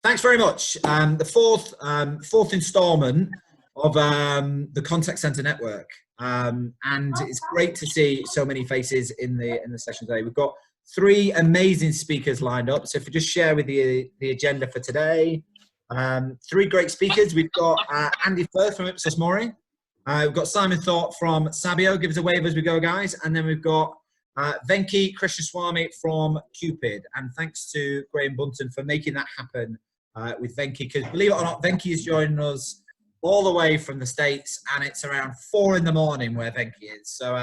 Thanks very much. The fourth instalment of the Contact Center Network, and it's great to see so many faces in the session today. We've got 3 amazing speakers lined up. So if we just share with you the agenda for today, 3 great speakers. We've got Andy Firth from Ipsos Mori. We've got Simon Thorpe from Sabio. Give us a wave as we go, guys. And then we've got Venky Krishnaswamy from Koopid. And thanks to Graham Bunton for making that happen with Venky, because believe it or not, Venky is joining us all the way from the States, and it's around 4 in the morning where Venky is. So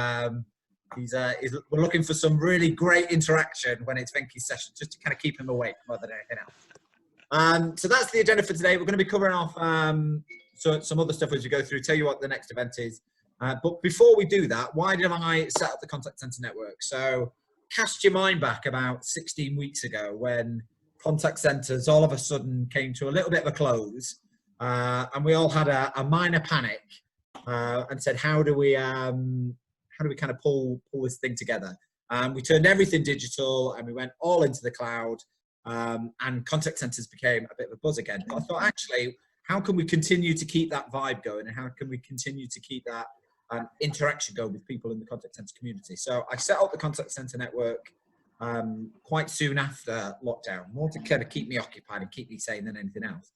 we're looking for some really great interaction when it's Venky's session, just to kind of keep him awake more than anything else. So that's the agenda for today. We're going to be covering off some other stuff as we go through, tell you what the next event is. But before we do that, why did I set up the Contact Center Network? So cast your mind back about 16 weeks ago when contact centers all of a sudden came to a little bit of a close, and we all had a minor panic and said, how do we kind of pull this thing together? We turned everything digital and we went all into the cloud, and contact centers became a bit of a buzz again. But I thought, actually, how can we continue to keep that vibe going, and how can we continue to keep that interaction going with people in the contact center community? So I set up the Contact Center Network quite soon after lockdown, more to kind of keep me occupied and keep me sane than anything else.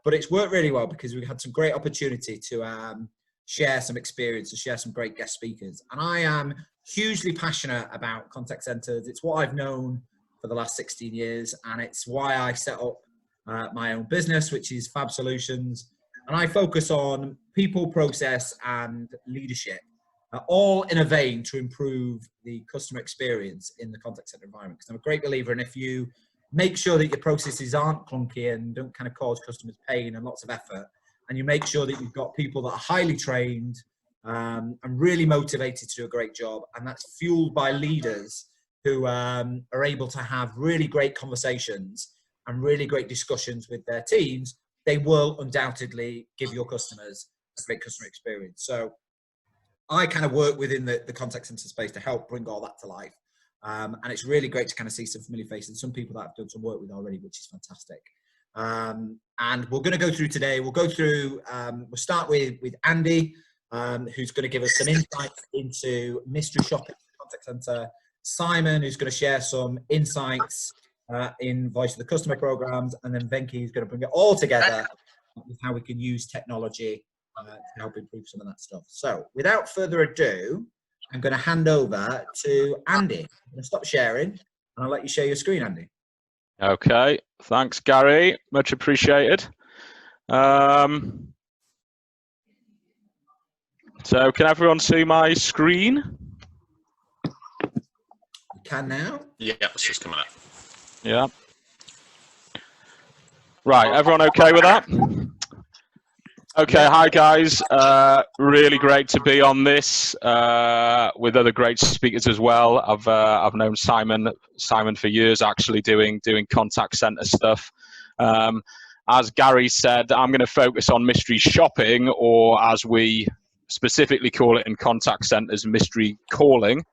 But it's worked really well because we had some great opportunity to share some experience, to share some great guest speakers. And I am hugely passionate about contact centers. It's what I've known for the last 16 years, and it's why I set up my own business, which is Fab Solutions. And I focus on people, process, and leadership, all in a vein to improve the customer experience in the contact center environment. Because I'm a great believer in, if you make sure that your processes aren't clunky and don't kind of cause customers pain and lots of effort, and you make sure that you've got people that are highly trained and really motivated to do a great job, and that's fueled by leaders who are able to have really great conversations and really great discussions with their teams, they will undoubtedly give your customers a great customer experience. So I kind of work within the contact center space to help bring all that to life. And it's really great to kind of see some familiar faces, some people that I've done some work with already, which is fantastic. And we're going to go through today. We'll go through, we'll start with Andy, who's going to give us some insights into mystery shopping contact center. Simon, who's going to share some insights in Voice of the Customer programs. And then Venky is going to bring it all together with how we can use technology to help improve some of that stuff. So without further ado, I'm going to hand over to Andy. I'm going to stop sharing and I'll let you share your screen, Andy. Okay, thanks, Gary. Much appreciated. So can everyone see my screen? You can now. Yeah, it's just coming up. Yeah. Right, everyone okay with that? Okay, hi guys. Really great to be on this with other great speakers as well. I've known Simon for years, actually doing contact center stuff. As Gary said, I'm going to focus on mystery shopping, or as we specifically call it in contact centers, mystery calling.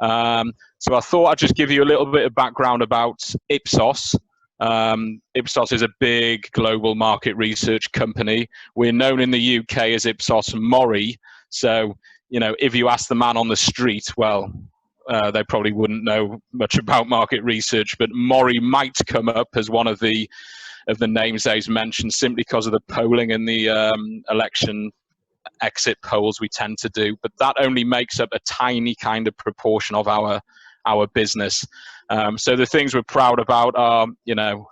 So I thought I'd just give you a little bit of background about Ipsos. Ipsos is a big global market research company. We're known in the UK as Ipsos Mori. So, you know, if you ask the man on the street, well, they probably wouldn't know much about market research, but Mori might come up as one of the names they've mentioned, simply because of the polling in the election exit polls we tend to do. But that only makes up a tiny kind of proportion of our business. So the things we're proud about are, you know,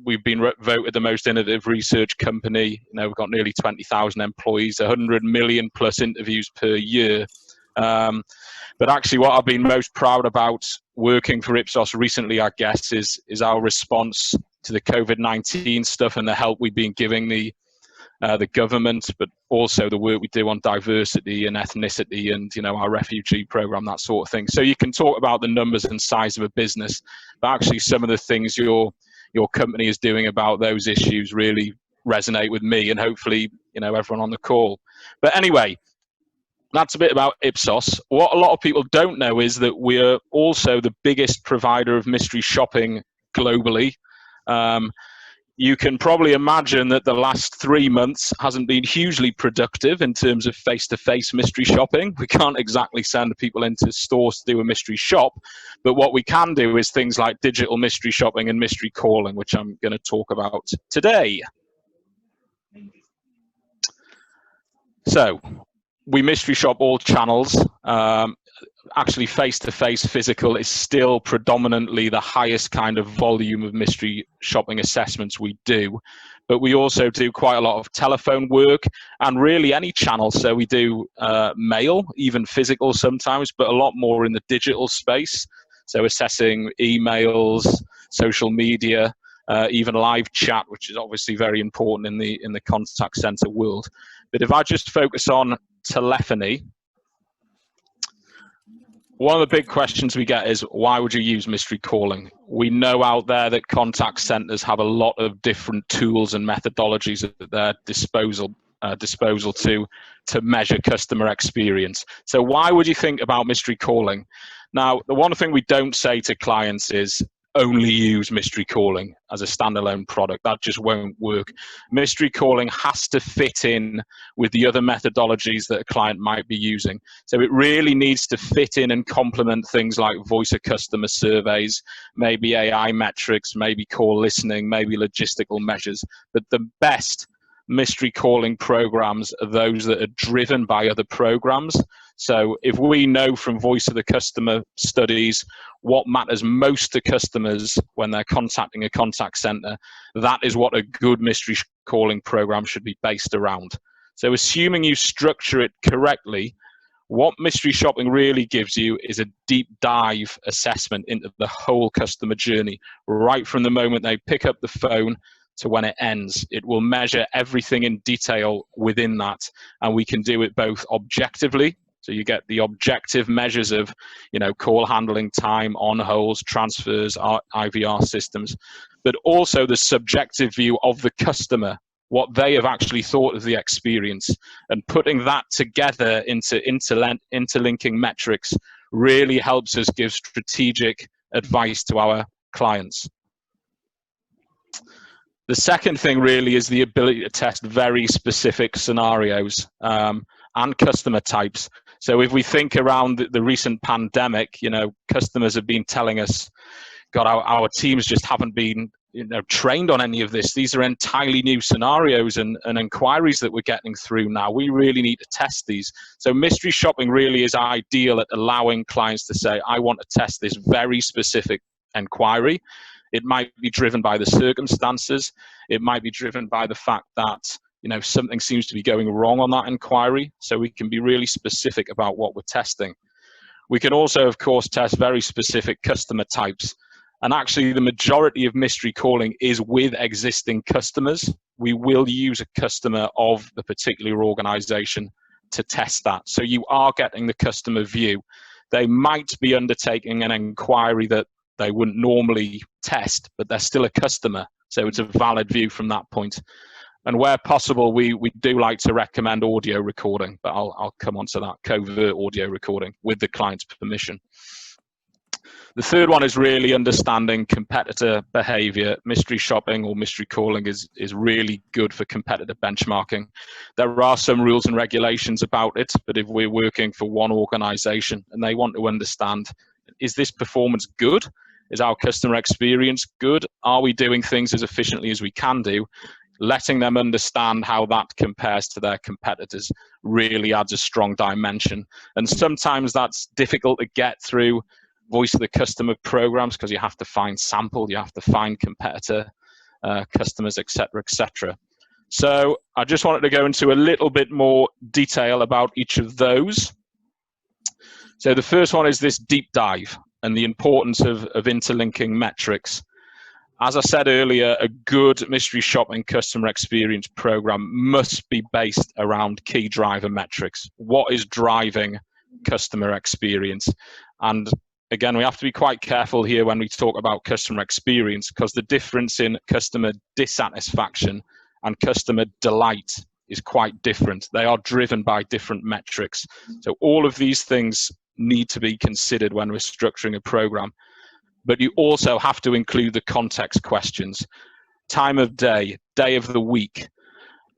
we've been voted the most innovative research company. You know, we've got nearly 20,000 employees, 100 million plus interviews per year. But actually what I've been most proud about working for Ipsos recently, I guess, is our response to the COVID-19 stuff and the help we've been giving the government, but also the work we do on diversity and ethnicity and, you know, our refugee program, that sort of thing. So you can talk about the numbers and size of a business, but actually some of the things your company is doing about those issues really resonate with me and hopefully, you know, everyone on the call. But anyway, that's a bit about Ipsos. What a lot of people don't know is that we're also the biggest provider of mystery shopping globally. you can probably imagine that the last 3 months hasn't been hugely productive in terms of face-to-face mystery shopping. We can't exactly send people into stores to do a mystery shop, but what we can do is things like digital mystery shopping and mystery calling, which I'm going to talk about today. So, we mystery shop all channels. Actually, face-to-face physical is still predominantly the highest kind of volume of mystery shopping assessments we do, but we also do quite a lot of telephone work and really any channel. So we do mail, even physical sometimes, but a lot more in the digital space. So assessing emails, social media, even live chat, which is obviously very important in the contact center world. But if I just focus on telephony, one of the big questions we get is, why would you use mystery calling? We know out there that contact centers have a lot of different tools and methodologies at their disposal to measure customer experience. So why would you think about mystery calling? Now, the one thing we don't say to clients is only use mystery calling as a standalone product. That just won't work. Mystery calling has to fit in with the other methodologies that a client might be using. So it really needs to fit in and complement things like voice of customer surveys, maybe AI metrics, maybe call listening, maybe logistical measures. But the best mystery calling programs are those that are driven by other programs. So if we know from voice of the customer studies what matters most to customers when they're contacting a contact center, that is what a good mystery calling program should be based around. So assuming you structure it correctly, what mystery shopping really gives you is a deep dive assessment into the whole customer journey, right from the moment they pick up the phone to when it ends. It will measure everything in detail within that, and we can do it both objectively. So you get the objective measures of, call handling time, on holds, transfers, IVR systems, but also the subjective view of the customer, what they have actually thought of the experience, and putting that together into interlinking metrics really helps us give strategic advice to our clients. The second thing really is the ability to test very specific scenarios and customer types. So if we think around the recent pandemic, customers have been telling us, God, our teams just haven't been trained on any of this. These are entirely new scenarios and inquiries that we're getting through now. We really need to test these. So mystery shopping really is ideal at allowing clients to say, I want to test this very specific inquiry. It might be driven by the circumstances. It might be driven by the fact that something seems to be going wrong on that inquiry. So we can be really specific about what we're testing. We can also, of course, test very specific customer types. And actually, the majority of mystery calling is with existing customers. We will use a customer of the particular organization to test that. So you are getting the customer view. They might be undertaking an inquiry that they wouldn't normally test, but they're still a customer. So it's a valid view from that point. And where possible, we do like to recommend audio recording, but I'll come on to that, covert audio recording with the client's permission. The third one is really understanding competitor behavior. Mystery shopping or mystery calling is really good for competitor benchmarking. There are some rules and regulations about it, but if we're working for one organization and they want to understand, is this performance good? Is our customer experience good? Are we doing things as efficiently as we can do? Letting them understand how that compares to their competitors really adds a strong dimension. And sometimes that's difficult to get through voice of the customer programs because you have to find sample, you have to find competitor customers, etc., etc. So I just wanted to go into a little bit more detail about each of those. So the first one is this deep dive and the importance of interlinking metrics. As I said earlier, a good mystery shopping customer experience program must be based around key driver metrics. What is driving customer experience? And again, we have to be quite careful here when we talk about customer experience, because the difference in customer dissatisfaction and customer delight is quite different. They are driven by different metrics. So all of these things need to be considered when we're structuring a program. But you also have to include the context questions. time of day, day of the week,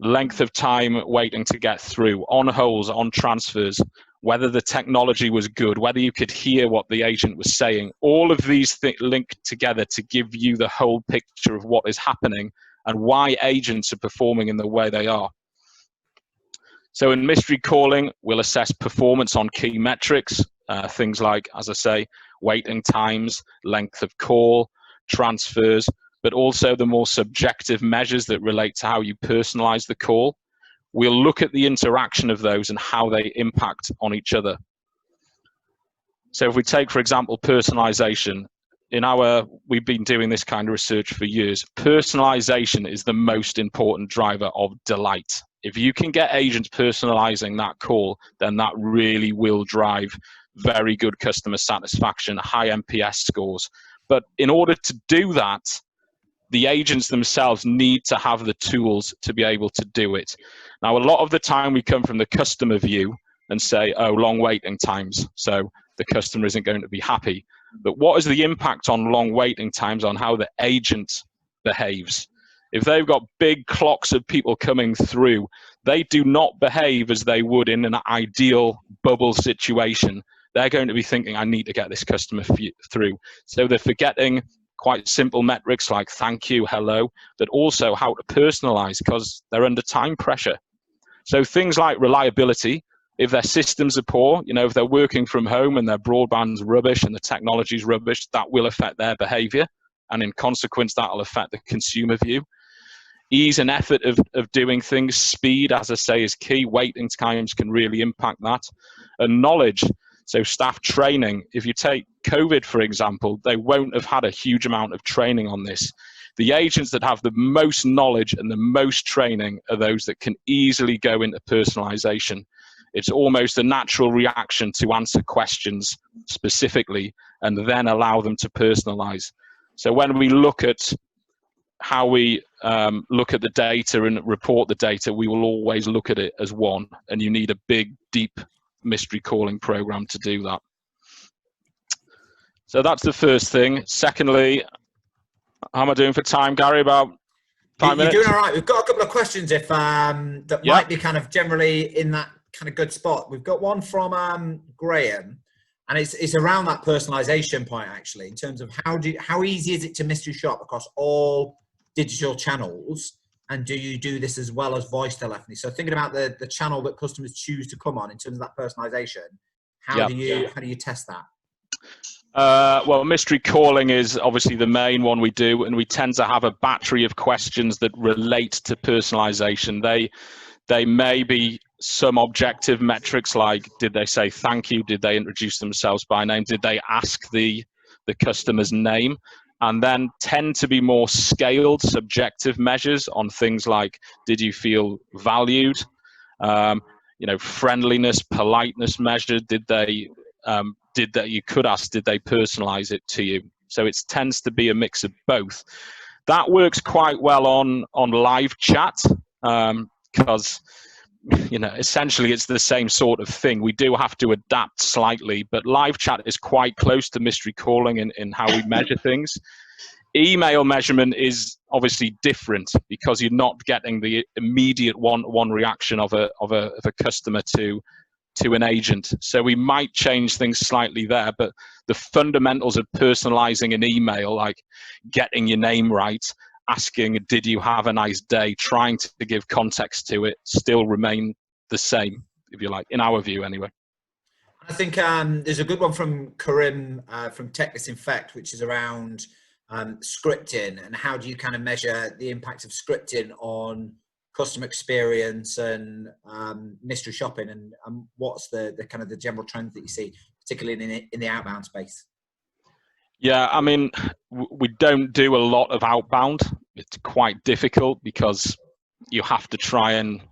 length of time waiting to get through, on holds, on transfers, whether the technology was good, whether you could hear what the agent was saying. All of these link together to give you the whole picture of what is happening and why agents are performing in the way they are. So in mystery calling, we'll assess performance on key metrics, things like, as I say, waiting times, length of call, transfers, but also the more subjective measures that relate to how you personalize the call. We'll look at the interaction of those and how they impact on each other. So if we take, for example, personalization, we've been doing this kind of research for years. Personalization is the most important driver of delight. If you can get agents personalizing that call, then that really will drive very good customer satisfaction, high NPS scores. But in order to do that, the agents themselves need to have the tools to be able to do it. Now, a lot of the time we come from the customer view and say, oh, long waiting times, so the customer isn't going to be happy. But what is the impact on long waiting times on how the agent behaves? If they've got big clocks of people coming through, they do not behave as they would in an ideal bubble situation. They're going to be thinking, I need to get this customer through. So they're forgetting quite simple metrics like thank you, hello, but also how to personalize because they're under time pressure. So things like reliability, if their systems are poor, if they're working from home and their broadband's rubbish and the technology's rubbish, that will affect their behavior. And in consequence, that'll affect the consumer view. Ease and effort of doing things, speed, as I say, is key. Waiting times can really impact that. And knowledge, so staff training. If you take COVID, for example, they won't have had a huge amount of training on this. The agents that have the most knowledge and the most training are those that can easily go into personalization. It's almost a natural reaction to answer questions specifically and then allow them to personalize. So when we look at how we look at the data and report the data, we will always look at it as one, and you need a big, deep mystery calling program to do that. So that's the first thing. Secondly, how am I doing for time, Gary? About 5 minutes? You're doing all right. We've got a couple of questions that might be kind of generally in that kind of good spot. We've got one from Graham, and it's around that personalization point, actually, in terms of how easy is it to mystery shop across all digital channels, and do you do this as well as voice telephony? So thinking about the channel that customers choose to come on in terms of that personalization, how do you test that? Well, mystery calling is obviously the main one we do, and we tend to have a battery of questions that relate to personalization. They may be some objective metrics like, did they say thank you? Did they introduce themselves by name? Did they ask the customer's name? And then tend to be more scaled subjective measures on things like, did you feel valued? Friendliness, politeness measured. Did they personalize it to you? So it tends to be a mix of both. That works quite well on live chat because essentially it's the same sort of thing. We do have to adapt slightly, but live chat is quite close to mystery calling in how we measure things. Email measurement is obviously different because you're not getting the immediate one reaction of a customer to an agent. So we might change things slightly there, but the fundamentals of personalizing an email, like getting your name right, asking, did you have a nice day, trying to give context to it, still remain the same, if you like, in our view anyway. I think there's a good one from Karim from Tech Disinfect, which is around scripting, and how do you kind of measure the impact of scripting on customer experience and mystery shopping, and what's the kind of the general trends that you see, particularly in the outbound space? Yeah, I mean, we don't do a lot of outbound. It's quite difficult because you have to try and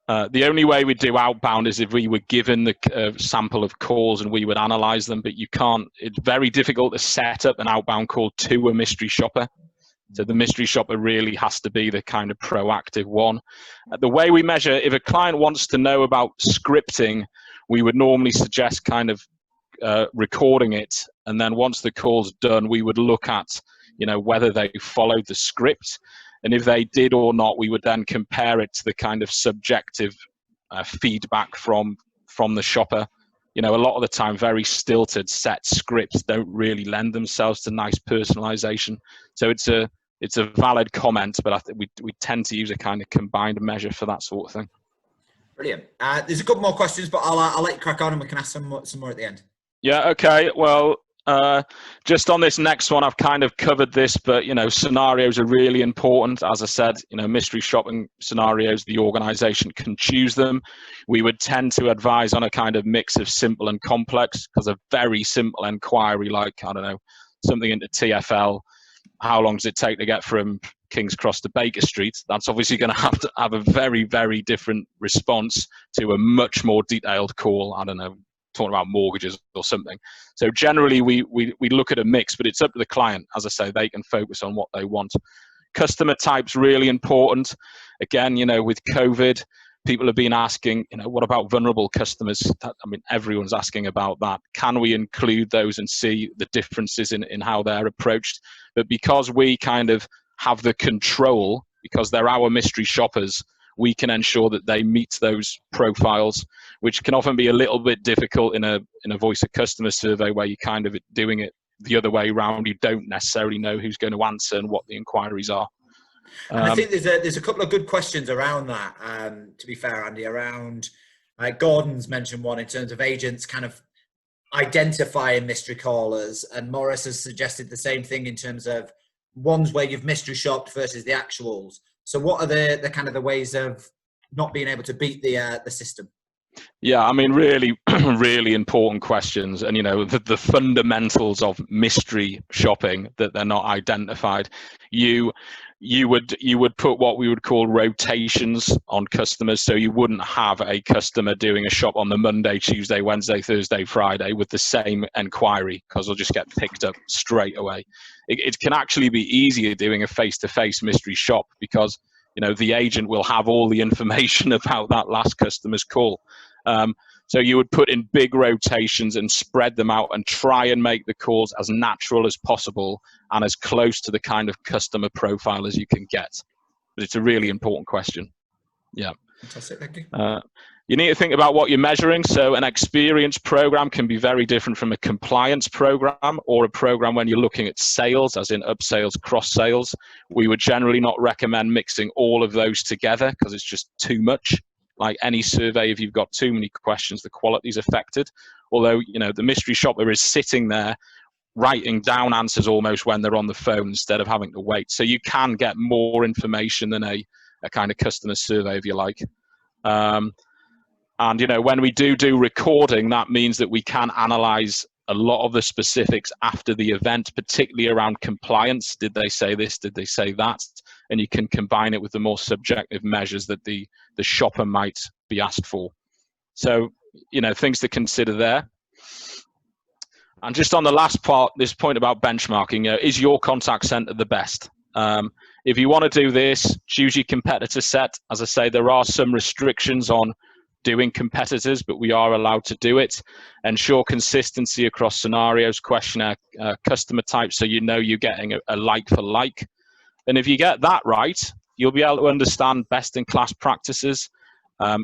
the only way we do outbound is if we were given the sample of calls and we would analyze them, but you can't. It's very difficult to set up an outbound call to a mystery shopper. So the mystery shopper really has to be the kind of proactive one. The way we measure, if a client wants to know about scripting, we would normally suggest kind of recording it, and then once the call's done, we would look at whether they followed the script. And if they did or not, we would then compare it to the kind of subjective feedback from the shopper. A lot of the time, very stilted set scripts don't really lend themselves to nice personalization. So it's a valid comment, but I think we tend to use a kind of combined measure for that sort of thing. Brilliant. There's a couple more questions, but I'll let you crack on and we can ask some more at the end. Yeah, okay. Well, just on this next one, I've kind of covered this, but, scenarios are really important. As I said, mystery shopping scenarios, the organization can choose them. We would tend to advise on a kind of mix of simple and complex, because a very simple inquiry, like, I don't know, something into TfL, how long does it take to get from King's Cross to Baker Street? That's obviously going to have a very, very different response to a much more detailed call, I don't know, talking about mortgages or something. So generally we look at a mix, but it's up to the client. As I say, they can focus on what they want. Customer type's really important. Again, with COVID, people have been asking, what about vulnerable customers? Everyone's asking about that. Can we include those and see the differences in how they're approached? But because we kind of have the control, because they're our mystery shoppers, we can ensure that they meet those profiles, which can often be a little bit difficult in a voice of customer survey where you're kind of doing it the other way around. You don't necessarily know who's going to answer and what the inquiries are. And I think there's a couple of good questions around that, to be fair, Andy, around Gordon's mentioned one in terms of agents kind of identifying mystery callers, and Morris has suggested the same thing in terms of ones where you've mystery shopped versus the actuals. So what are the kind of the ways of not being able to beat the system? Yeah, really, really important questions. And, the fundamentals of mystery shopping, that they're not identified. You would put what we would call rotations on customers. So you wouldn't have a customer doing a shop on the Monday, Tuesday, Wednesday, Thursday, Friday with the same inquiry, because they'll just get picked up straight away. It can actually be easier doing a face-to-face mystery shop, because the agent will have all the information about that last customer's call. So you would put in big rotations and spread them out and try and make the calls as natural as possible and as close to the kind of customer profile as you can get. But it's a really important question. Yeah. Fantastic, thank you. You need to think about what you're measuring. So an experience program can be very different from a compliance program, or a program when you're looking at sales, as in upsales, cross sales. We would generally not recommend mixing all of those together, because it's just too much. Like any survey, if you've got too many questions, the quality is affected. Although, the mystery shopper is sitting there writing down answers almost when they're on the phone instead of having to wait. So you can get more information than a kind of customer survey, if you like. And, when we do recording, that means that we can analyze a lot of the specifics after the event, particularly around compliance. Did they say this? Did they say that? And you can combine it with the more subjective measures that the shopper might be asked for. So, things to consider there. And just on the last part, this point about benchmarking, is your contact center the best? If you want to do this, choose your competitor set. As I say, there are some restrictions on doing competitors, but we are allowed to do it. Ensure consistency across scenarios, questionnaire, customer types, so you're getting a like for like. And if you get that right, you'll be able to understand best-in-class practices,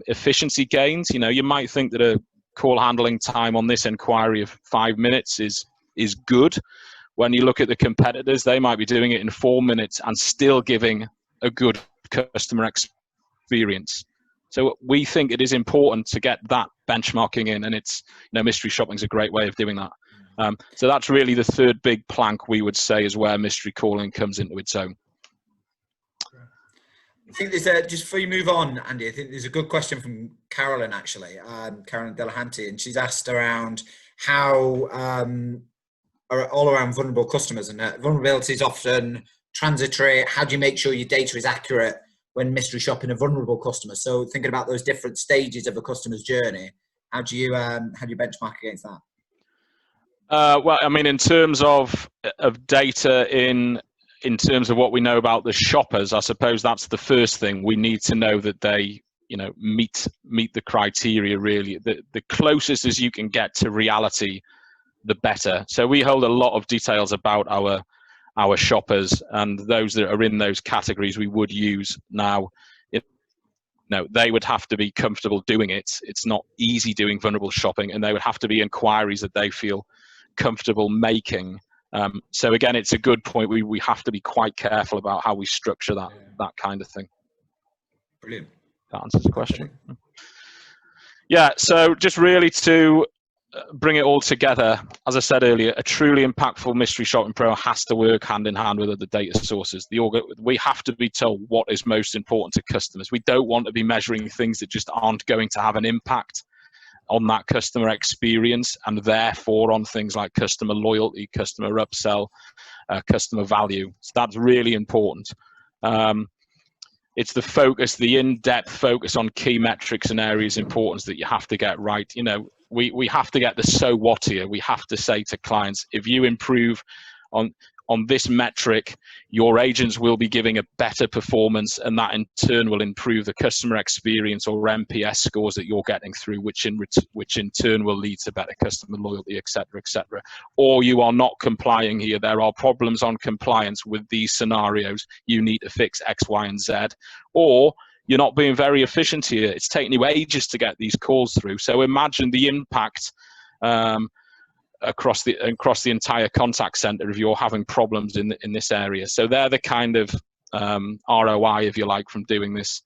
efficiency gains. You might think that a call handling time on this inquiry of 5 minutes is good. When you look at the competitors, they might be doing it in 4 minutes and still giving a good customer experience. So we think it is important to get that benchmarking in, and it's, mystery shopping is a great way of doing that. So that's really the third big plank we would say is where mystery calling comes into its own. I think there's just before you move on, Andy, I think there's a good question from Carolyn, actually, Carolyn Delahanty, and she's asked around how all around vulnerable customers, and vulnerability is often transitory. How do you make sure your data is accurate when mystery shopping a vulnerable customer? So thinking about those different stages of a customer's journey, how do you benchmark against that? Well, in terms of data in terms of what we know about the shoppers, I suppose that's the first thing. We need to know that they, meet the criteria, really. The closest as you can get to reality, the better. So we hold a lot of details about our our shoppers, and those that are in those categories we would use now. No, they would have to be comfortable doing it. It's not easy doing vulnerable shopping, and they would have to be inquiries that they feel comfortable making. So again, it's a good point. We have to be quite careful about how we structure that kind of thing. Brilliant. That answers the question. Yeah, so just really to bring it all together, as I said earlier, a truly impactful mystery shopping program has to work hand in hand with other data sources. We have to be told what is most important to customers. We don't want to be measuring things that just aren't going to have an impact on that customer experience, and therefore on things like customer loyalty, customer upsell, customer value. So that's really important. It's the focus, the in-depth focus on key metrics and areas of importance that you have to get right. You know, we have to get the so what here. We have to say to clients, if you improve on this metric, your agents will be giving a better performance, and that in turn will improve the customer experience or NPS scores that you're getting through, which in turn will lead to better customer loyalty, etc., etc. Or you are not complying here. There are problems on compliance with these scenarios. You need to fix X, Y, and Z. Or you're not being very efficient here. It's taking you ages to get these calls through. So imagine the impact across the entire contact center if you're having problems in this area. So they're the kind of ROI, if you like, from doing this.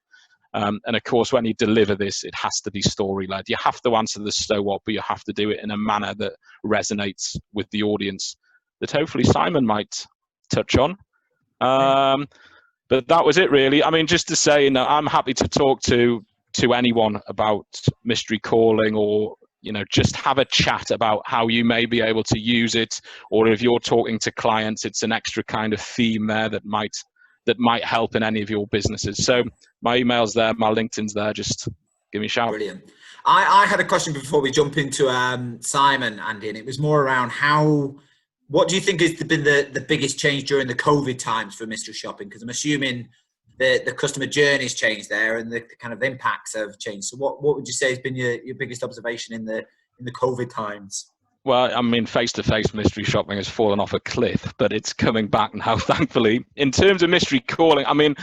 And of course, when you deliver this, it has to be story-led. You have to answer the so what, but you have to do it in a manner that resonates with the audience that hopefully Simon might touch on. But that was it, really. I mean, just to say, you know, I'm happy to talk to anyone about mystery calling, or just have a chat about how you may be able to use it, or if you're talking to clients, it's an extra kind of theme there that might help in any of your businesses. So my email's there, my LinkedIn's there. Just give me a shout. Brilliant. I had a question before we jump into Simon, Andy, and it was more around what do you think has been the biggest change during the COVID times for mystery shopping? Because I'm assuming the customer journey's changed there, and the kind of impacts have changed. So what would you say has been your biggest observation in the COVID times? Well, I mean, face-to-face mystery shopping has fallen off a cliff, but it's coming back now, thankfully. In terms of mystery calling, I mean,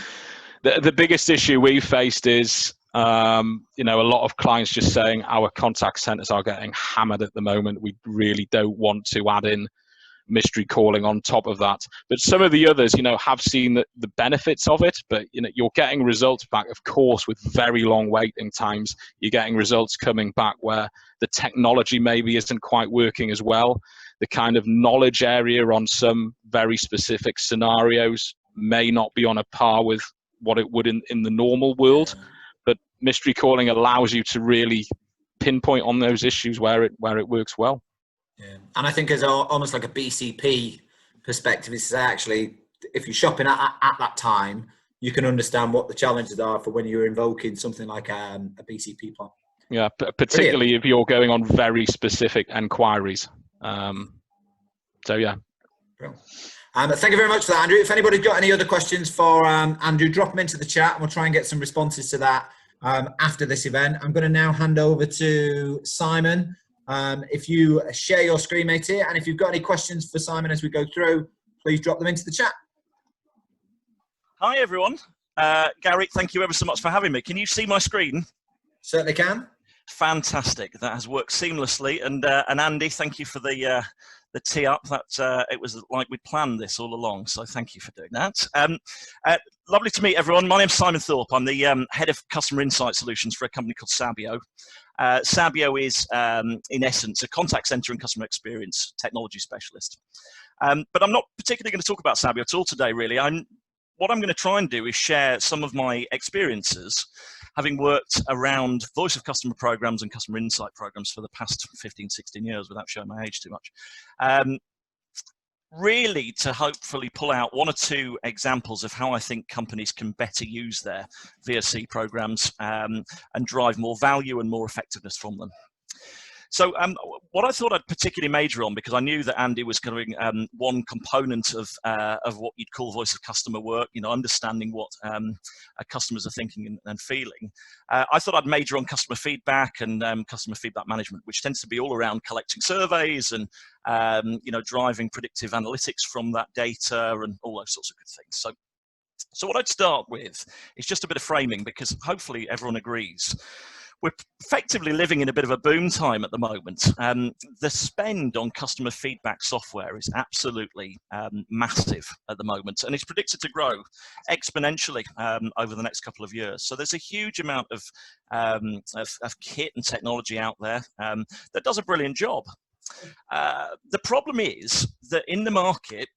the biggest issue we faced is, a lot of clients just saying our contact centers are getting hammered at the moment. We really don't want to add in mystery calling on top of that. But some of the others, have seen the benefits of it, but you're getting results back, of course, with very long waiting times. You're getting results coming back where the technology maybe isn't quite working as well. The kind of knowledge area on some very specific scenarios may not be on a par with what it would in the normal world. But mystery calling allows you to really pinpoint on those issues where it works well. Yeah. And I think as almost like a BCP perspective, is actually, if you're shopping at that time, you can understand what the challenges are for when you're invoking something like a BCP plan. Yeah, particularly Brilliant. If you're going on very specific inquiries. So yeah. Thank you very much for that, Andrew. If anybody's got any other questions for Andrew, drop them into the chat and we'll try and get some responses to that after this event. I'm going to now hand over to Simon. If you share your screen, mate, here, and if you've got any questions for Simon as we go through, please drop them into the chat. Hi, everyone. Gary, thank you ever so much for having me. Can you see my screen? Certainly can. Fantastic. That has worked seamlessly. And Andy, thank you for the tee up. That it was like we'd planned this all along. So thank you for doing that. Lovely to meet everyone. My name's Simon Thorpe. I'm the head of customer insight solutions for a company called Sabio. Sabio is, in essence, a contact center and customer experience technology specialist. But I'm not particularly going to talk about Sabio at all today, really. What I'm going to try and do is share some of my experiences, having worked around voice of customer programs and customer insight programs for the past 15, 16 years, without showing my age too much. Really to hopefully pull out one or two examples of how I think companies can better use their VSC programs and drive more value and more effectiveness from them. So what I thought I'd particularly major on, because I knew that Andy was covering one component of what you'd call voice of customer work, understanding what customers are thinking and feeling. I thought I'd major on customer feedback and customer feedback management, which tends to be all around collecting surveys and driving predictive analytics from that data and all those sorts of good things. So what I'd start with is just a bit of framing, because hopefully everyone agrees. We're effectively living in a bit of a boom time at the moment. The spend on customer feedback software is absolutely massive at the moment, and it's predicted to grow exponentially over the next couple of years. So there's a huge amount of kit and technology out there that does a brilliant job. The problem is that in the market,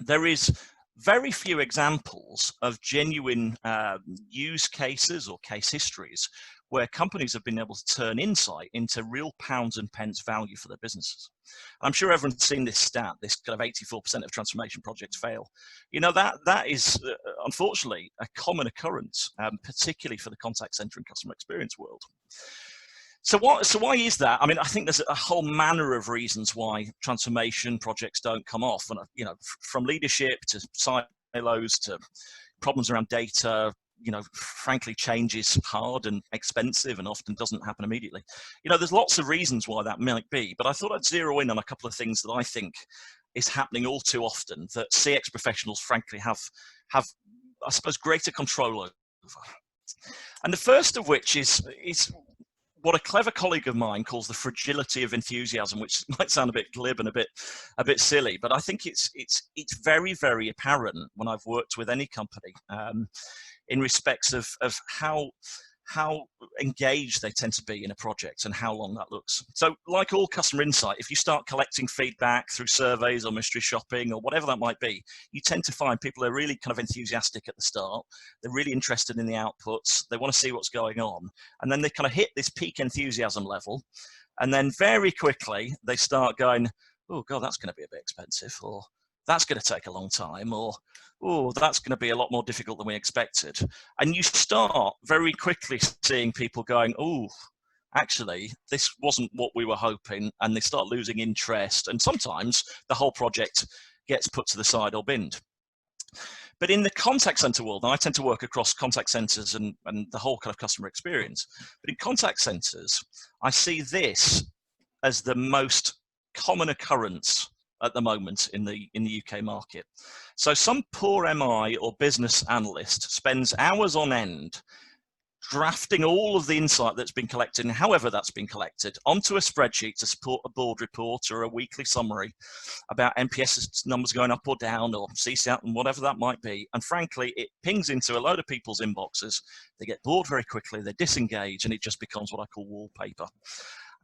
there is very few examples of genuine use cases or case histories where companies have been able to turn insight into real pounds and pence value for their businesses. I'm sure everyone's seen this stat, this kind of 84% of transformation projects fail. That is unfortunately a common occurrence, particularly for the contact center and customer experience world. So why is that? I mean, I think there's a whole manner of reasons why transformation projects don't come off, and from leadership to silos to problems around data. Frankly, change is hard and expensive and often doesn't happen immediately. There's lots of reasons why that might be, but I thought I'd zero in on a couple of things that I think is happening all too often that CX professionals, frankly, have I suppose, greater control over. And the first of which is what a clever colleague of mine calls the fragility of enthusiasm, which might sound a bit glib and a bit silly, but I think it's very, very apparent when I've worked with any company in respects of how engaged they tend to be in a project and how long that looks. So like all customer insight, if you start collecting feedback through surveys or mystery shopping or whatever that might be, you tend to find people are really kind of enthusiastic at the start. They're really interested in the outputs. They want to see what's going on. And then they kind of hit this peak enthusiasm level. And then very quickly they start going, oh God, that's going to be a bit expensive, or that's going to take a long time, or oh, that's going to be a lot more difficult than we expected. And you start very quickly seeing people going, oh, actually, this wasn't what we were hoping, and they start losing interest. And sometimes the whole project gets put to the side or binned. But in the contact center world, and I tend to work across contact centers and the whole kind of customer experience, but in contact centers, I see this as the most common occurrence at the moment in the UK market. So some poor MI or business analyst spends hours on end drafting all of the insight that's been collected, and however that's been collected, onto a spreadsheet to support a board report or a weekly summary about NPS numbers going up or down, or CSAT and whatever that might be. And frankly, it pings into a load of people's inboxes. They get bored very quickly, they disengage, and it just becomes what I call wallpaper.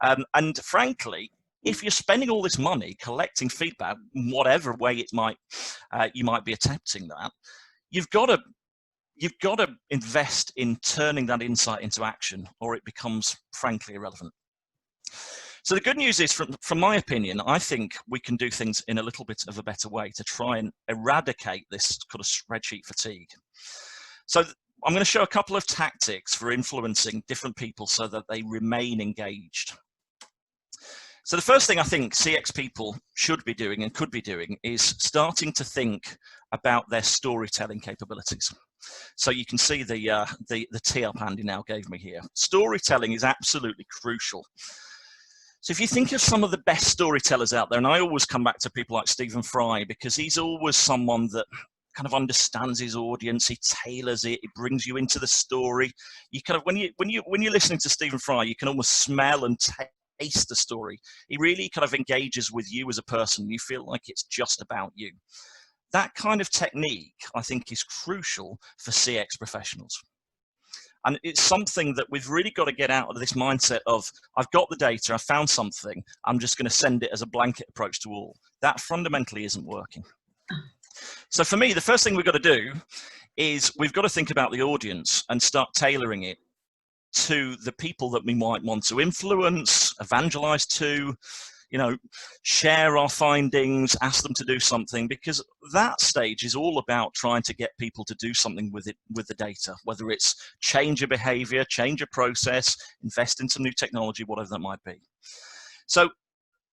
And frankly, if you're spending all this money collecting feedback, whatever way it might, you might be attempting that, you've got to invest in turning that insight into action, or it becomes frankly irrelevant. So the good news is, from my opinion, I think we can do things in a little bit of a better way to try and eradicate this kind of spreadsheet fatigue. So I'm going to show a couple of tactics for influencing different people so that they remain engaged. So the first thing I think CX people should be doing and could be doing is starting to think about their storytelling capabilities. So you can see the tee up Andy now gave me here. Storytelling is absolutely crucial. So if you think of some of the best storytellers out there, and I always come back to people like Stephen Fry, because he's always someone that kind of understands his audience, he tailors it, he brings you into the story. You kind of, when you're listening to Stephen Fry, you can almost smell and taste the story. He really kind of engages with you as a person. You feel like it's just about you. That kind of technique, I think, is crucial for CX professionals. And it's something that we've really got to get out of this mindset of, I've got the data, I found something, I'm just going to send it as a blanket approach to all. That fundamentally isn't working. So for me, the first thing we've got to do is we've got to think about the audience and start tailoring it to the people that we might want to influence, evangelize to, you know, share our findings, ask them to do something, because that stage is all about trying to get people to do something with it, with the data, whether it's change a behavior, change a process, invest in some new technology, whatever that might be. So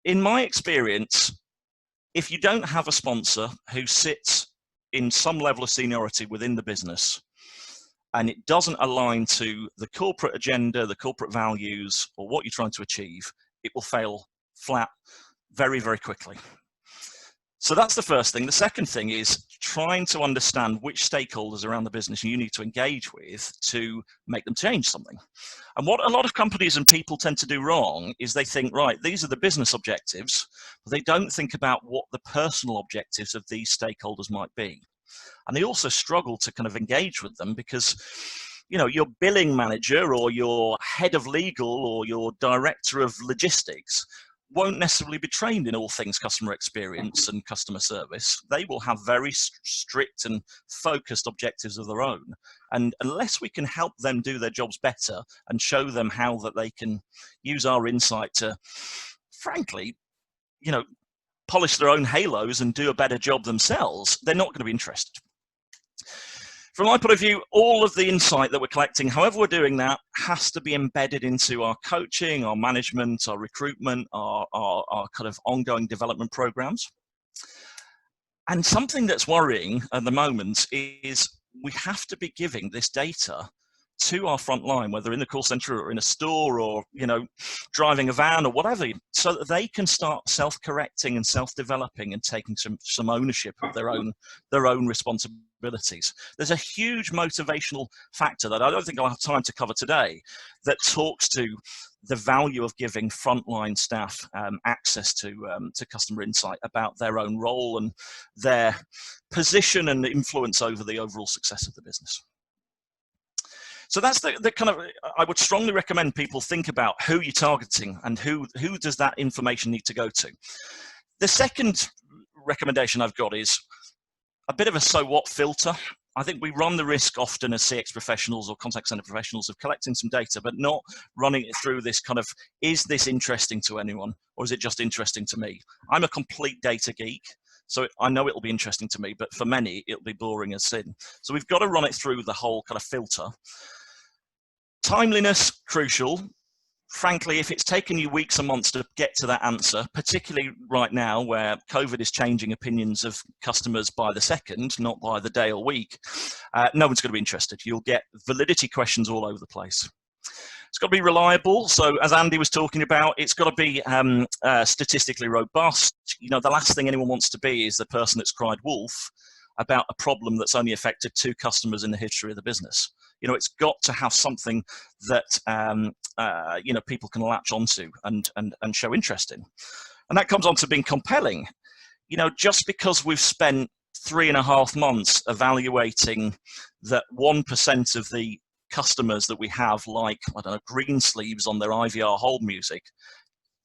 in my experience, if you don't have a sponsor who sits in some level of seniority within the business, and it doesn't align to the corporate agenda, the corporate values, or what you're trying to achieve, it will fail flat very, very quickly. So that's the first thing. The second thing is trying to understand which stakeholders around the business you need to engage with to make them change something. And what a lot of companies and people tend to do wrong is they think, right, these are the business objectives, but they don't think about what the personal objectives of these stakeholders might be. And they also struggle to kind of engage with them because, you know, your billing manager or your head of legal or your director of logistics won't necessarily be trained in all things customer experience and customer service. They will have very strict and focused objectives of their own. And unless we can help them do their jobs better and show them how that they can use our insight to, frankly, you know, polish their own halos and do a better job themselves, they're not going to be interested. From my point of view, all of the insight that we're collecting, however we're doing that, has to be embedded into our coaching, our management, our recruitment, our kind of ongoing development programs. And something that's worrying at the moment is we have to be giving this data to our front line, whether in the call center or in a store or, you know, driving a van or whatever, so that they can start self-correcting and self-developing and taking some ownership of their own responsibilities. There's a huge motivational factor that I don't think I'll have time to cover today that talks to the value of giving frontline staff access to customer insight about their own role and their position and influence over the overall success of the business. So that's the kind of, I would strongly recommend people think about who you're targeting and who does that information need to go to. The second recommendation I've got is a bit of a so what filter. I think we run the risk often as CX professionals or contact center professionals of collecting some data, but not running it through this kind of, is this interesting to anyone or is it just interesting to me? I'm a complete data geek. So I know it'll be interesting to me, but for many, it'll be boring as sin. So we've got to run it through the whole kind of filter. Timeliness, crucial. Frankly, if it's taken you weeks and months to get to that answer, particularly right now where COVID is changing opinions of customers by the second, not by the day or week, no one's going to be interested. You'll get validity questions all over the place. It's got to be reliable. So as Andy was talking about, it's got to be statistically robust. You know, the last thing anyone wants to be is the person that's cried wolf about a problem that's only affected 2 customers in the history of the business. You know, it's got to have something that, you know, people can latch onto and show interest in. And that comes on to being compelling. You know, just because we've spent 3.5 months evaluating that 1% of the customers that we have, like, I don't know, green sleeves on their IVR hold music,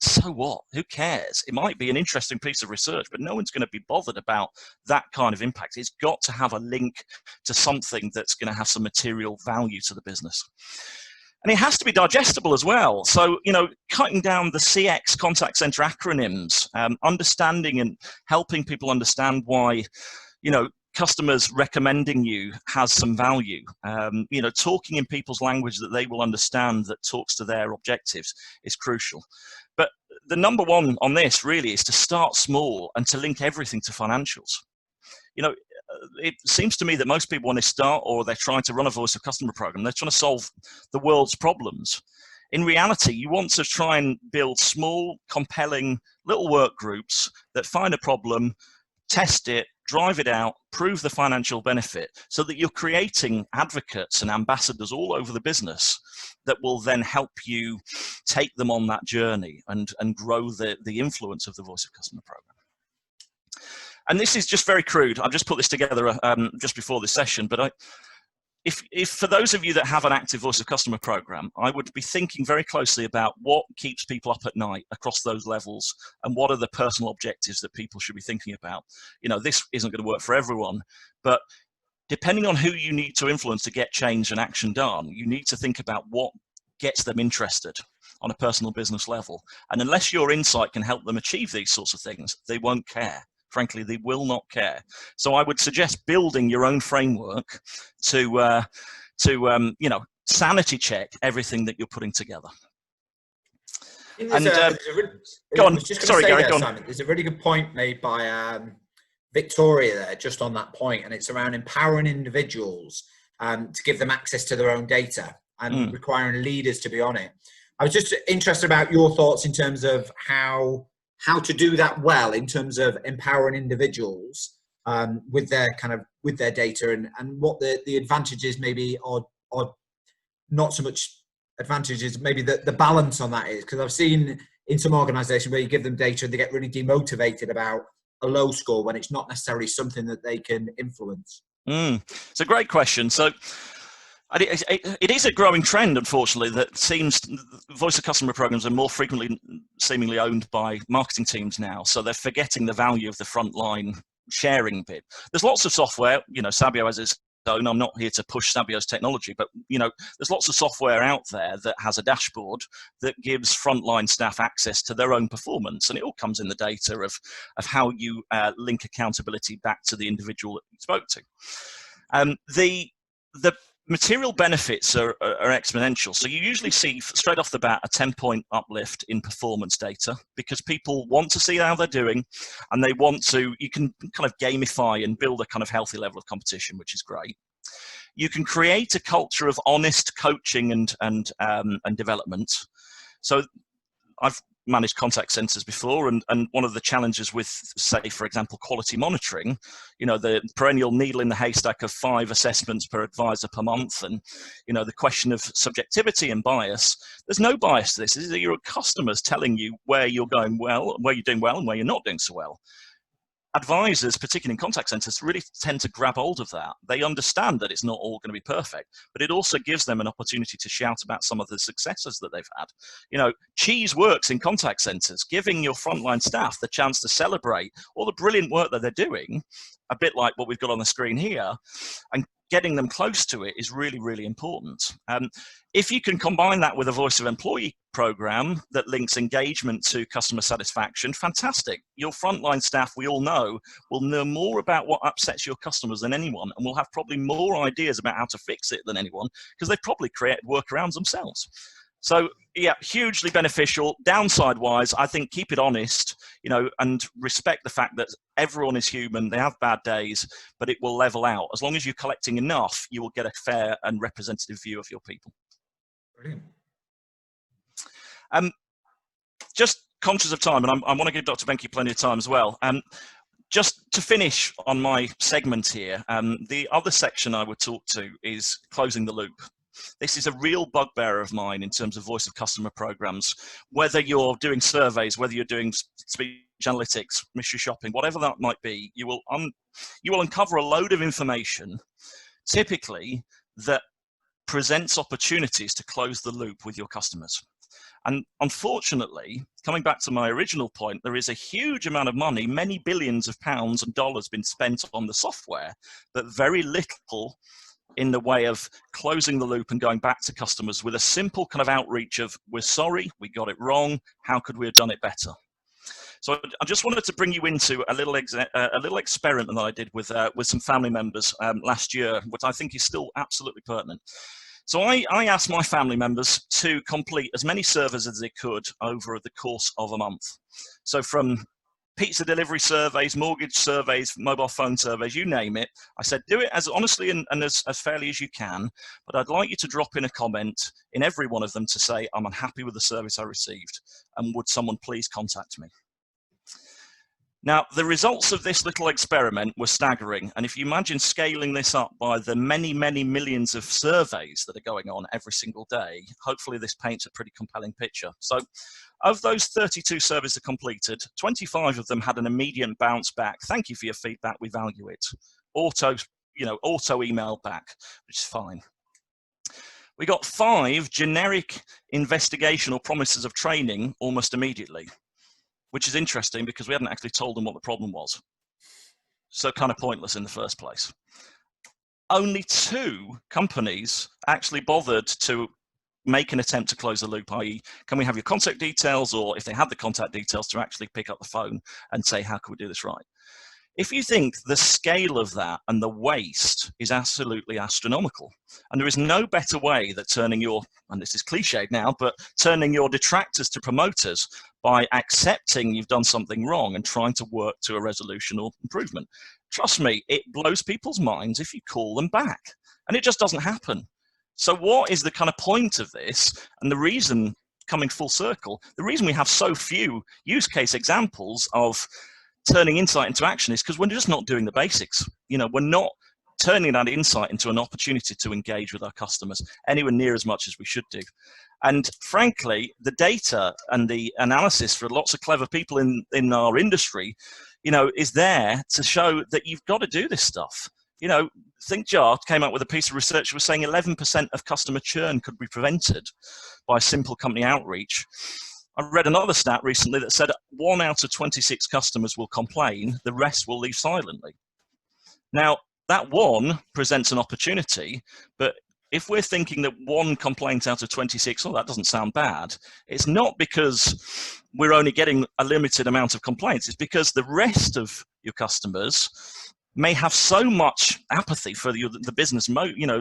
so what? Who cares? It might be an interesting piece of research, but no one's going to be bothered about that kind of impact. It's got to have a link to something that's going to have some material value to the business. And it has to be digestible as well. So, you know, cutting down the CX contact center acronyms, understanding and helping people understand why, you know, customers recommending you has some value. You know, talking in people's language that they will understand that talks to their objectives is crucial. But the number one on this really is to start small and to link everything to financials. You know, it seems to me that most people, when they start or they're trying to run a voice of customer program, they're trying to solve the world's problems. In reality, you want to try and build small, compelling little work groups that find a problem, test it, drive it out, prove the financial benefit, so that you're creating advocates and ambassadors all over the business that will then help you take them on that journey and grow the influence of the voice of customer program. And this is just very crude. I've just put this together just before this session, but if for those of you that have an active voice of customer program, I would be thinking very closely about what keeps people up at night across those levels and what are the personal objectives that people should be thinking about. You know, this isn't going to work for everyone, but depending on who you need to influence to get change and action done, you need to think about what gets them interested. on a personal business level. And unless your insight can help them achieve these sorts of things, they won't care. Frankly, they will not care. So I would suggest building your own framework to sanity check everything that you're putting together. And go on. I was just going Sorry, to say Gary, there, go on. Simon, there's a really good point made by Victoria there, just on that point, and it's around empowering individuals to give them access to their own data and requiring leaders to be on it. I was just interested about your thoughts in terms of how to do that well, in terms of empowering individuals with their data, and what the advantages maybe, or not so much advantages, maybe the balance on that is, because I've seen in some organizations where you give them data and they get really demotivated about a low score when it's not necessarily something that they can influence. It's a great question. So it is a growing trend, unfortunately, that seems voice of customer programs are more frequently seemingly owned by marketing teams now. So they're forgetting the value of the frontline sharing bit. There's lots of software, Sabio has its own. I'm not here to push Sabio's technology, but there's lots of software out there that has a dashboard that gives frontline staff access to their own performance, and it all comes in the data of how you link accountability back to the individual that you spoke to. The material benefits are exponential. So you usually see straight off the bat a 10-point uplift in performance data, because people want to see how they're doing, and you can kind of gamify and build a kind of healthy level of competition, which is great. You can create a culture of honest coaching and development. So I've managed contact centers before, and one of the challenges with, say, for example, quality monitoring, the perennial needle in the haystack of 5 assessments per advisor per month, and the question of subjectivity and bias. There's no bias to this. This is your customers telling you where you're going well, where you're doing well, and where you're not doing so well. Advisors, particularly in contact centers, really tend to grab hold of that. They understand that it's not all going to be perfect, but it also gives them an opportunity to shout about some of the successes that they've had. Cheese works in contact centers, giving your frontline staff the chance to celebrate all the brilliant work that they're doing, a bit like what we've got on the screen here, and getting them close to it is really, really important. If you can combine that with a voice of employee program that links engagement to customer satisfaction, fantastic. Your frontline staff, we all know, will know more about what upsets your customers than anyone, and will have probably more ideas about how to fix it than anyone, because they've probably created workarounds themselves. So yeah, hugely beneficial. Downside wise, I think keep it honest, and respect the fact that everyone is human. They have bad days, but it will level out. As long as you're collecting enough, you will get a fair and representative view of your people. Brilliant. Just conscious of time, and I want to give Dr. Venky plenty of time as well. Just to finish on my segment here, the other section I would talk to is closing the loop. This is a real bugbear of mine in terms of voice of customer programs. Whether you're doing surveys, whether you're doing speech analytics, mystery shopping, whatever that might be, you will uncover a load of information, typically, that presents opportunities to close the loop with your customers. And unfortunately, coming back to my original point, there is a huge amount of money, many billions of pounds and dollars been spent on the software, but very little in the way of closing the loop and going back to customers with a simple kind of outreach of, we're sorry, we got it wrong, how could we have done it better? So I just wanted to bring you into a little experiment that I did with some family members last year, which I think is still absolutely pertinent. So I asked my family members to complete as many surveys as they could over the course of a month. So from pizza delivery surveys, mortgage surveys, mobile phone surveys, you name it. I said, do it as honestly and as fairly as you can, but I'd like you to drop in a comment in every one of them to say, I'm unhappy with the service I received, and would someone please contact me? Now, the results of this little experiment were staggering, and if you imagine scaling this up by the many, many millions of surveys that are going on every single day, hopefully this paints a pretty compelling picture. So, of those 32 surveys that completed, 25 of them had an immediate bounce back. Thank you for your feedback, we value it. Auto email back, which is fine. We got 5 generic investigation or promises of training almost immediately, which is interesting because we hadn't actually told them what the problem was. So kind of pointless in the first place. Only 2 companies actually bothered to, make an attempt to close the loop, i.e. can we have your contact details, or if they have the contact details, to actually pick up the phone and say, how can we do this right? If you think the scale of that and the waste is absolutely astronomical, and there is no better way than turning your, and this is cliched now, but turning your detractors to promoters by accepting you've done something wrong and trying to work to a resolution or improvement. Trust me, it blows people's minds if you call them back, and it just doesn't happen. So what is the kind of point of this? And the reason, coming full circle, the reason we have so few use case examples of turning insight into action is because we're just not doing the basics. We're not turning that insight into an opportunity to engage with our customers anywhere near as much as we should do. And frankly, the data and the analysis for lots of clever people in our industry, is there to show that you've got to do this stuff. ThinkJar came out with a piece of research that was saying 11% of customer churn could be prevented by simple company outreach. I read another stat recently that said 1 out of 26 customers will complain, the rest will leave silently. Now, that one presents an opportunity, but if we're thinking that 1 complaint out of 26, that doesn't sound bad, it's not because we're only getting a limited amount of complaints. It's because the rest of your customers may have so much apathy for the business.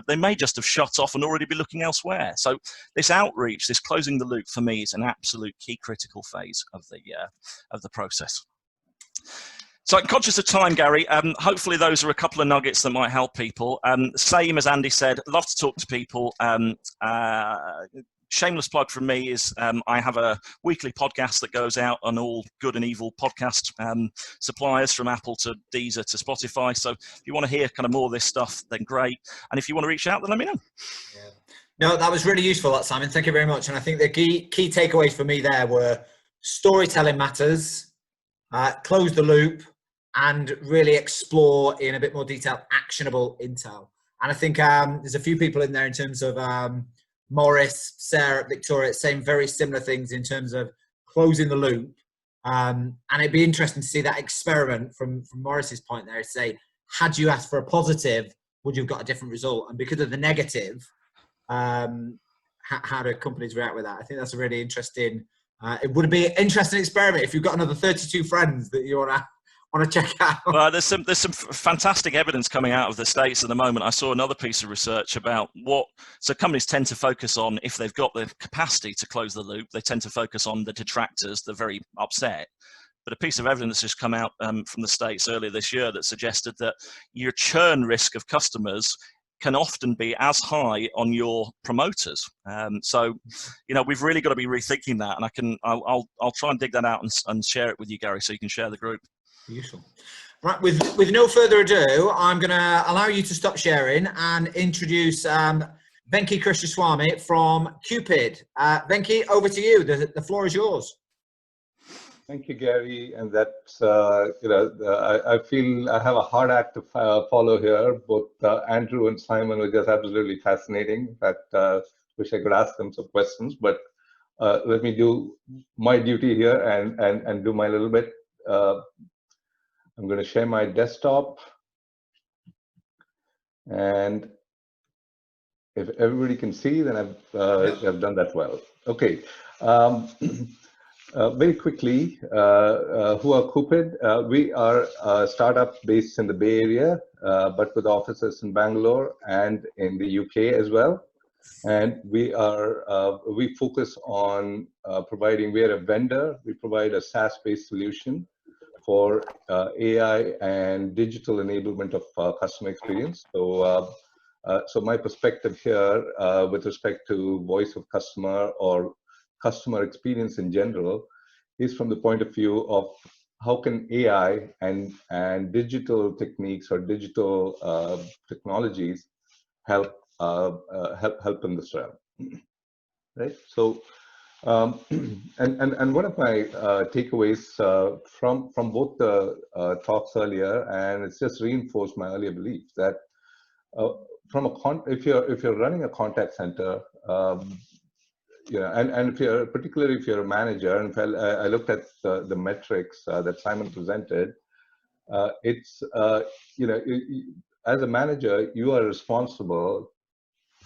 They may just have shut off and already be looking elsewhere. So this outreach, this closing the loop, for me, is an absolute key critical phase of the process. So I'm conscious of time, Gary. Hopefully those are a couple of nuggets that might help people. Same as Andy said, love to talk to people. Shameless plug from me is I have a weekly podcast that goes out on all good and evil podcast suppliers, from Apple to Deezer to Spotify. So if you want to hear kind of more of this stuff, then great. And if you want to reach out, then let me know. Yeah. No, that was really useful, Simon. Thank you very much. And I think the key takeaways for me there were storytelling matters, close the loop, and really explore in a bit more detail actionable intel. And I think there's a few people in there in terms of Morris, Sarah, Victoria, saying very similar things in terms of closing the loop. And it'd be interesting to see that experiment from Morris's point there, to say, had you asked for a positive, would you have got a different result? And because of the negative, how do companies react with that? I think that's a really interesting, it would be an interesting experiment if you've got another 32 friends that you want to check out. Well, there's some fantastic evidence coming out of the States at the moment. I saw another piece of research about so companies tend to focus on, if they've got the capacity to close the loop, they tend to focus on the detractors, the very upset. But a piece of evidence has come out from the States earlier this year that suggested that your churn risk of customers can often be as high on your promoters. So, we've really got to be rethinking that. And I'll try and dig that out and share it with you, Gary, so you can share the group. Useful. Right, with no further ado, I'm going to allow you to stop sharing and introduce Venky Krishnaswamy from Koopid. Venky, over to you. The floor is yours. Thank you, Gary. And that's, I feel I have a hard act to follow here. Both Andrew and Simon were just absolutely fascinating. In fact, wish I could ask them some questions, but let me do my duty here and do my little bit. I'm going to share my desktop, and if everybody can see, then I've done that well. Okay. Very quickly, who are Koopid? We are a startup based in the Bay Area, but with offices in Bangalore and in the UK as well. And we focus on providing, we're a vendor, we provide a SaaS-based solution for AI and digital enablement of customer experience. So, so my perspective here with respect to voice of customer or customer experience in general is from the point of view of how can AI and digital techniques or digital technologies help in this realm, right? So, and one of my takeaways from both the talks earlier, and it's just reinforced my earlier belief that if you're running a contact center, and particularly if you're a manager, and if I looked at the metrics that Simon presented, it's as a manager, you are responsible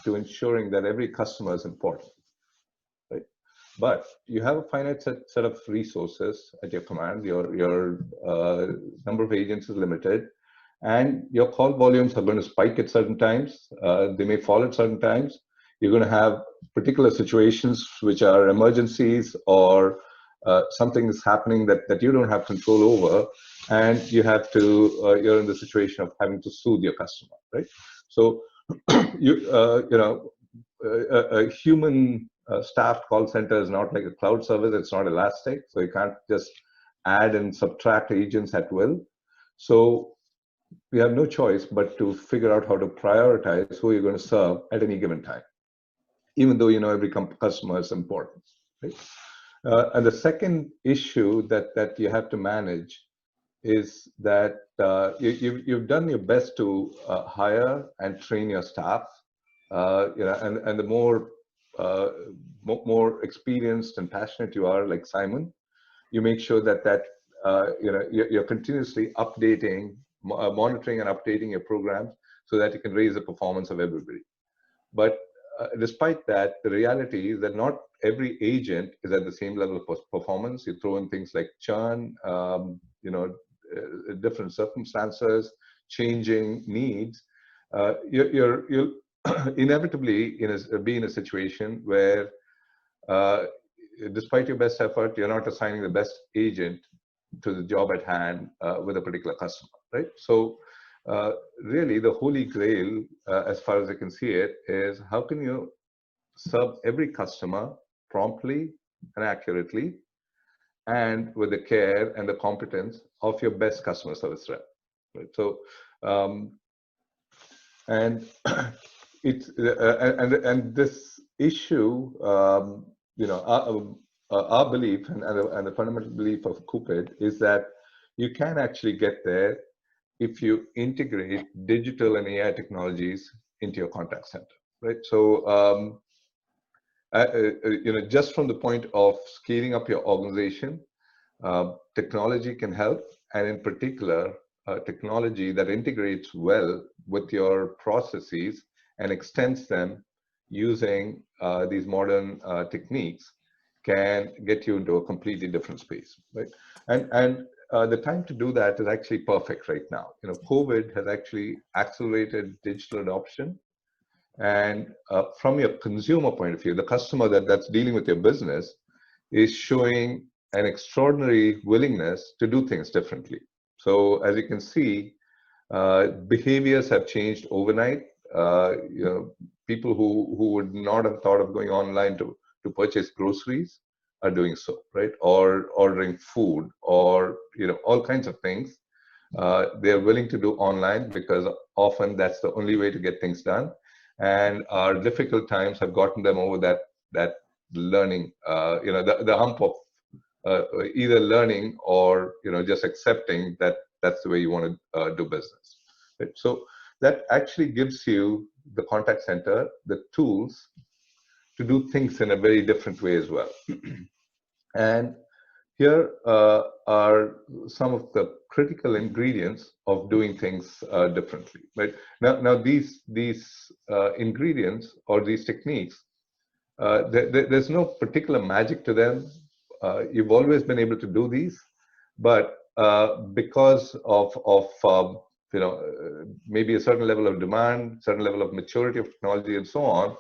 to ensuring that every customer is important, but you have a finite set of resources at your command. Your number of agents is limited, and your call volumes are going to spike at certain times. They may fall at certain times. You're going to have particular situations which are emergencies, or something is happening that you don't have control over, and you have to, you're in the situation of having to soothe your customer, right? So a human staffed call center is not like a cloud service. It's not elastic, so you can't just add and subtract agents at will. So we have no choice but to figure out how to prioritize who you're going to serve at any given time, even though every customer is important, right? And the second issue that you have to manage is that you've done your best to hire and train your staff, and the more experienced and passionate you are, like Simon, you make sure that you're continuously updating, monitoring and updating your programs so that you can raise the performance of everybody. But despite that, the reality is that not every agent is at the same level of performance. You throw in things like churn, different circumstances, changing needs. You'll inevitably be in a situation where, despite your best effort, you're not assigning the best agent to the job at hand with a particular customer, right? So really the holy grail, as far as I can see it, is how can you serve every customer promptly and accurately, and with the care and the competence of your best customer service rep, right? So and it's and this issue, our belief and the fundamental belief of Koopid is that you can actually get there if you integrate digital and AI technologies into your contact center, right? So just from the point of scaling up your organization, technology can help, and in particular, technology that integrates well with your processes and extends them using these modern techniques can get you into a completely different space, right? And the time to do that is actually perfect right now. COVID has actually accelerated digital adoption, and from your consumer point of view, the customer that's dealing with your business is showing an extraordinary willingness to do things differently. So as you can see, behaviors have changed overnight. People who would not have thought of going online to purchase groceries are doing so, right? Or ordering food, or all kinds of things. They're willing to do online because often that's the only way to get things done. And our difficult times have gotten them over that learning, the hump of either learning or just accepting that that's the way you want to do business. Right? So that actually gives you, the contact center, the tools to do things in a very different way as well. And here are some of the critical ingredients of doing things differently. Right? Now these ingredients or these techniques, there's no particular magic to them. You've always been able to do these, but because of maybe a certain level of demand, certain level of maturity of technology, and so on,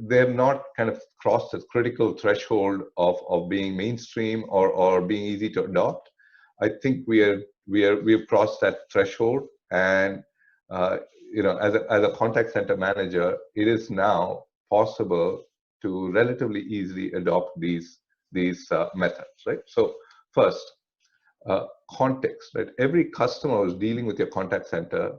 they have not kind of crossed this critical threshold of being mainstream or being easy to adopt. I think we've crossed that threshold, and as a contact center manager, it is now possible to relatively easily adopt these methods, right? So first, context, right? Every customer who's dealing with your contact center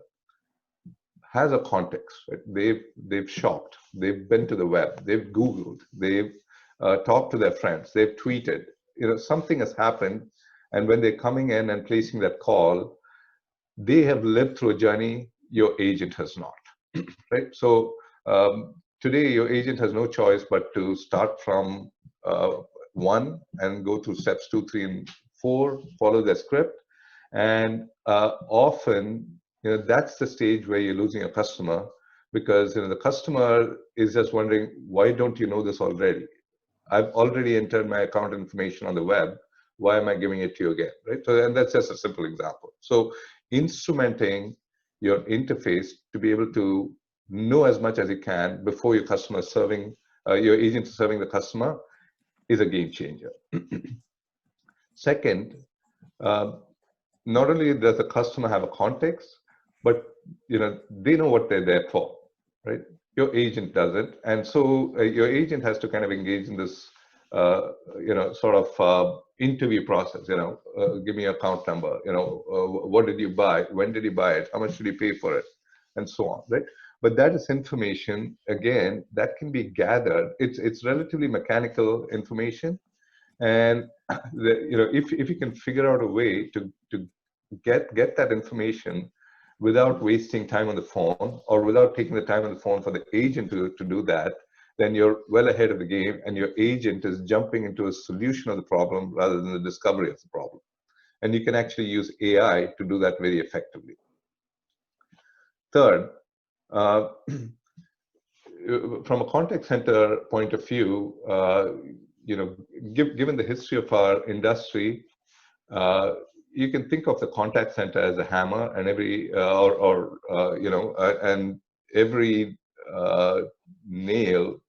has a context, right? They've shopped, they've been to the web, they've Googled, they've talked to their friends, they've tweeted, something has happened, and when they're coming in and placing that call, they have lived through a journey your agent has not, right? So today your agent has no choice but to start from 1 and go through steps 2, 3, and 4, follow the script, and often that's the stage where you're losing a customer, because the customer is just wondering, why don't you know this already? I've already entered my account information on the web. Why am I giving it to you again, right? So, and that's just a simple example. So instrumenting your interface to be able to know as much as you can before your customer is serving, your agent is serving the customer, is a game changer. Second, not only does the customer have a context, but they know what they're there for, right? Your agent doesn't, and so your agent has to kind of engage in this, sort of interview process. Give me your account number. What did you buy? When did you buy it? How much did you pay for it? And so on, right? But that is information, again, that can be gathered. It's relatively mechanical information, and if you can figure out a way to get that information without wasting time on the phone, or without taking the time on the phone for the agent to do that, then you're well ahead of the game, and your agent is jumping into a solution of the problem rather than the discovery of the problem. And you can actually use AI to do that very effectively. Third, from a contact center point of view, given the history of our industry, you can think of the contact center as a hammer, and every nail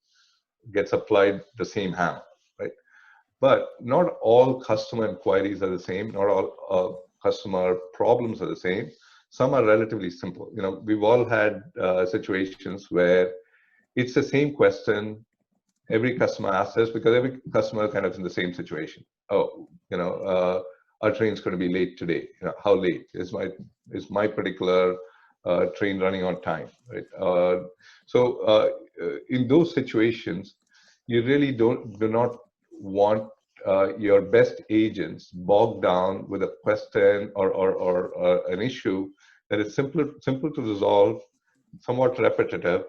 gets applied the same hammer, right? But not all customer inquiries are the same. Not all customer problems are the same. Some are relatively simple. We've all had situations where it's the same question every customer asks us, because every customer kind of in the same situation. Oh, our train's going to be late today. How late is my particular train running on time, right? So in those situations, you really do not want your best agents bogged down with a question or an issue that is simple to resolve, somewhat repetitive.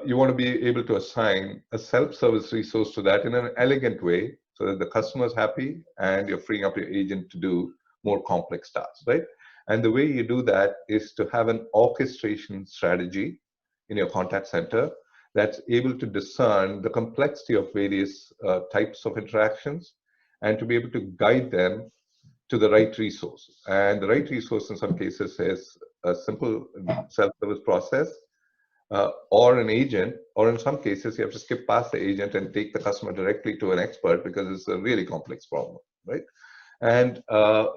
You want to be able to assign a self-service resource to that in an elegant way, so that the customer is happy and you're freeing up your agent to do more complex tasks, right? And the way you do that is to have an orchestration strategy in your contact center that's able to discern the complexity of various types of interactions, and to be able to guide them to the right resource. And the right resource in some cases is a simple self-service process, or an agent, or in some cases you have to skip past the agent and take the customer directly to an expert because it's a really complex problem, right? And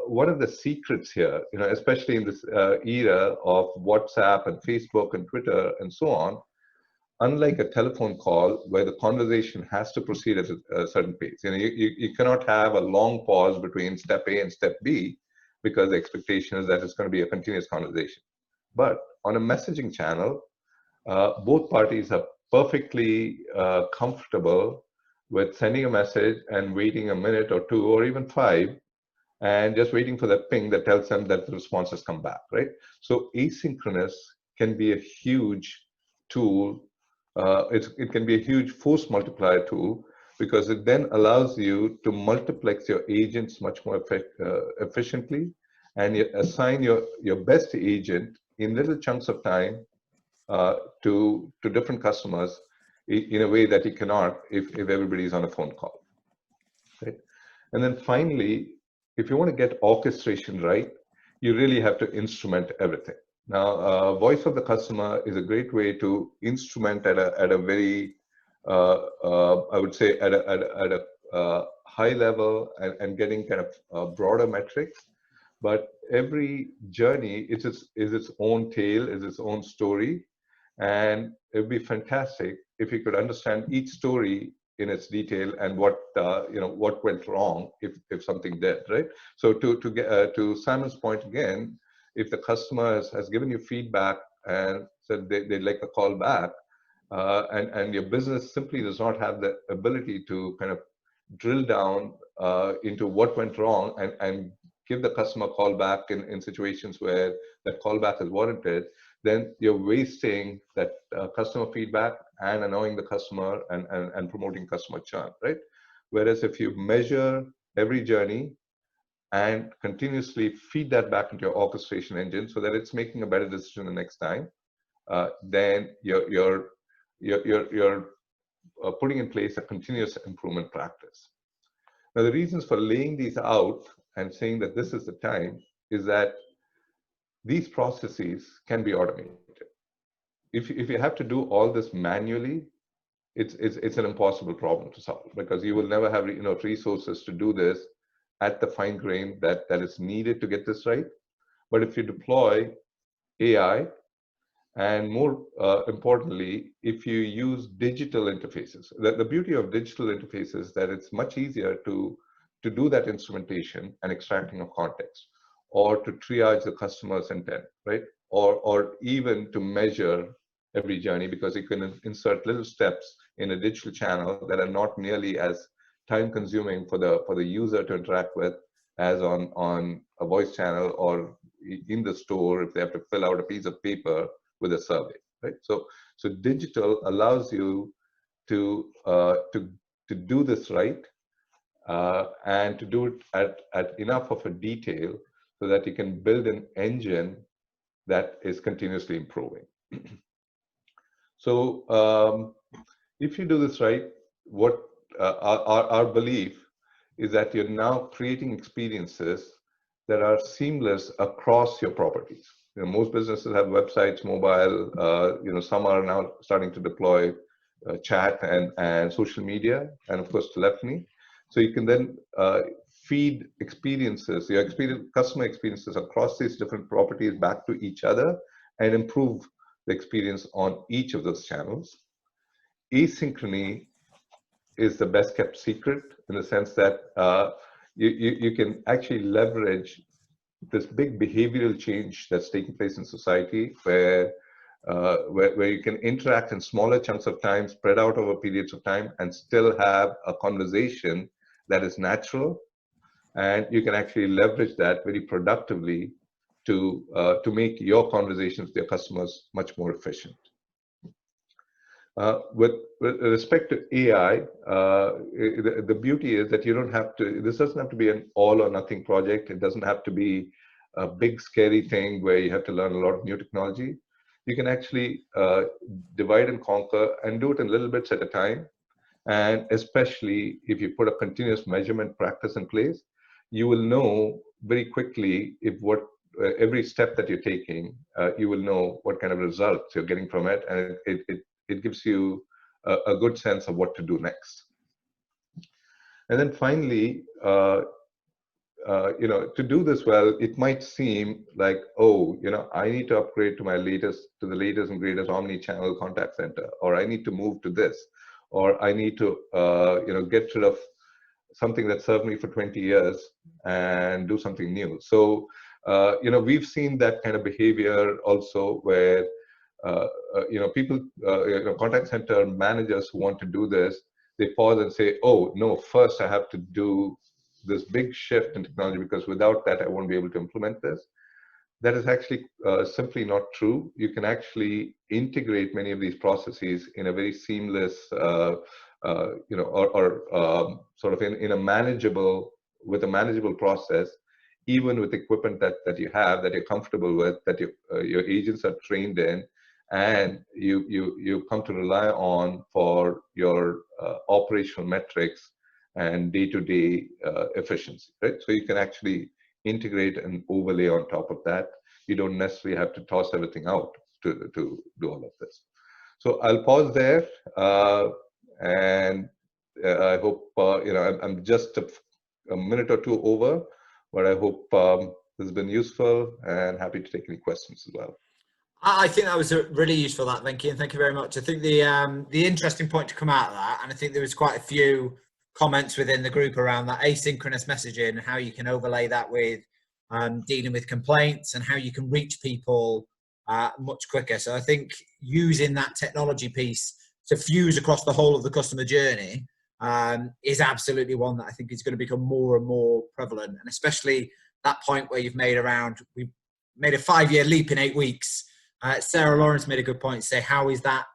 one of the secrets here, especially in this era of WhatsApp and Facebook and Twitter and so on, unlike a telephone call where the conversation has to proceed at a certain pace, you cannot have a long pause between step A and step B, because the expectation is that it's going to be a continuous conversation. But on a messaging channel, both parties are perfectly comfortable with sending a message and waiting a minute or two or even 5, and just waiting for that ping that tells them that the response has come back, right? So asynchronous can be a huge tool. It can be a huge force multiplier tool, because it then allows you to multiplex your agents much more efficiently, and you assign your best agent in little chunks of time to different customers in a way that you cannot if everybody is on a phone call, right? And then finally, if you want to get orchestration right, you really have to instrument everything. Now, voice of the customer is a great way to instrument at a very, I would say, at a high level, and getting kind of broader metrics. But every journey is its own tale, is its own story. And it would be fantastic if you could understand each story in its detail, and what went wrong if something did, right? So to Simon's point again, if the customer has given you feedback and said they'd like a call back, and your business simply does not have the ability to kind of drill down into what went wrong and give the customer a call back in situations where that callback is warranted, then you're wasting that customer feedback and annoying the customer and promoting customer churn, right? Whereas if you measure every journey and continuously feed that back into your orchestration engine so that it's making a better decision the next time, then you're putting in place a continuous improvement practice. Now, the reasons for laying these out and saying that this is the time is that these processes can be automated. If you have to do all this manually, it's an impossible problem to solve, because you will never have resources to do this at the fine grain that is needed to get this right. But if you deploy AI, and more importantly, if you use digital interfaces, the beauty of digital interfaces is that it's much easier to do that instrumentation and extracting of context, or to triage the customer's intent, right? Or even to measure every journey, because you can insert little steps in a digital channel that are not nearly as time consuming for the user to interact with as on a voice channel, or in the store if they have to fill out a piece of paper with a survey, right? So digital allows you to do this right, and to do it at enough of a detail so that you can build an engine that is continuously improving. So if you do this right, what our belief is that you're now creating experiences that are seamless across your properties. Most businesses have websites, mobile, some are now starting to deploy chat and social media, and of course telephony. So you can then feed experiences, your customer experiences across these different properties back to each other, and improve the experience on each of those channels. Asynchrony is the best kept secret, in the sense that you can actually leverage this big behavioral change that's taking place in society, where you can interact in smaller chunks of time, spread out over periods of time, and still have a conversation that is natural. And you can actually leverage that very productively to make your conversations with your customers much more efficient. With respect to AI, the beauty is that you don't have to, this doesn't have to be an all or nothing project. It doesn't have to be a big scary thing where you have to learn a lot of new technology. You can actually divide and conquer and do it in little bits at a time. And especially if you put a continuous measurement practice in place, you will know very quickly if every step that you're taking, you will know what kind of results you're getting from it. And it gives you a good sense of what to do next. And then finally, to do this well, it might seem like, oh, I need to upgrade to the latest and greatest omni-channel contact center, or I need to move to this, or I need to, get rid of something that served me for 20 years and do something new. So, we've seen that kind of behavior also, where people, contact center managers who want to do this, they pause and say, oh, no, first I have to do this big shift in technology, because without that, I won't be able to implement this. That is actually simply not true. You can actually integrate many of these processes in a very seamless, sort of in a manageable process, even with equipment that you have, that you're comfortable with, that your agents are trained in, and you come to rely on for your operational metrics and day-to-day efficiency, right? So you can actually integrate and overlay on top of that. You don't necessarily have to toss everything out to do all of this. So I'll pause there, and I hope, I'm just a minute or two over, but I hope this has been useful, and happy to take any questions as well. I think that was really useful, that, Venky, and thank you very much. I think the interesting point to come out of that, and I think there was quite a few comments within the group around that asynchronous messaging, and how you can overlay that with dealing with complaints, and how you can reach people much quicker. So I think using that technology piece to fuse across the whole of the customer journey is absolutely one that I think is going to become more and more prevalent. And especially that point where you've made around, we've made a 5-year leap in 8 weeks. Sarah Lawrence made a good point to say, how is that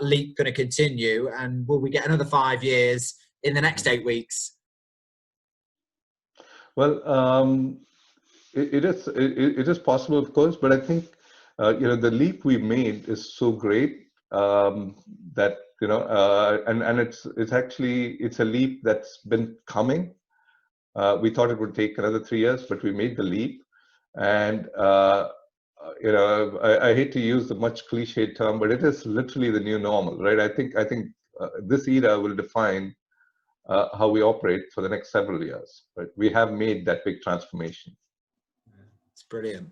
leap going to continue? And will we get another 5 years in the next 8 weeks? Well, it is possible, of course, but I think the leap we made is so great that, you know, and it's a leap that's been coming. We thought it would take another 3 years, but we made the leap. And you know, I hate to use the much cliched term, but it is literally the new normal, right? I think this era will define how we operate for the next several years. Right? We have made that big transformation. It's brilliant.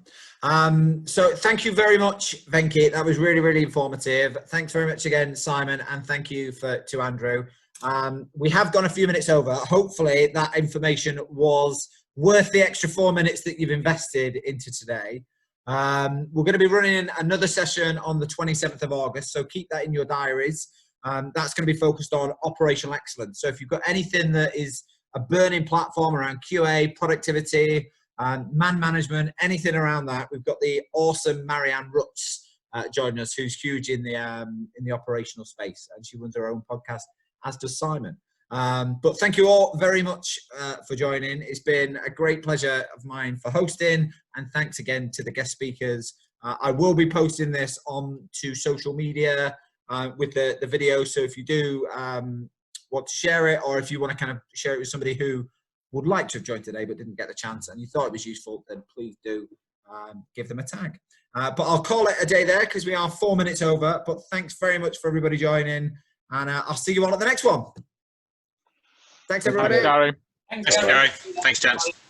So thank you very much, Venky. That was really, really informative. Thanks very much again, Simon, and thank you to Andrew. We have gone a few minutes over. Hopefully that information was worth the extra 4 minutes that you've invested into today. We're going to be running another session on the 27th of August, so keep that in your diaries. That's going to be focused on operational excellence. So if you've got anything that is a burning platform around QA, productivity, man management, anything around that, we've got the awesome Marianne Rutz joining us, who's huge in the operational space, and she runs her own podcast, as does Simon. But thank you all very much for joining. It's been a great pleasure of mine for hosting, and thanks again to the guest speakers. I will be posting this on to social media with the video, so if you do want to share it, or if you want to kind of share it with somebody who would like to have joined today but didn't get the chance and you thought it was useful, then please do give them a tag. But I'll call it a day there because we are 4 minutes over. But thanks very much for everybody joining, and I'll see you all at the next one. Thanks, everybody. Thanks, Gary. Thanks, Gary. Thanks, gents.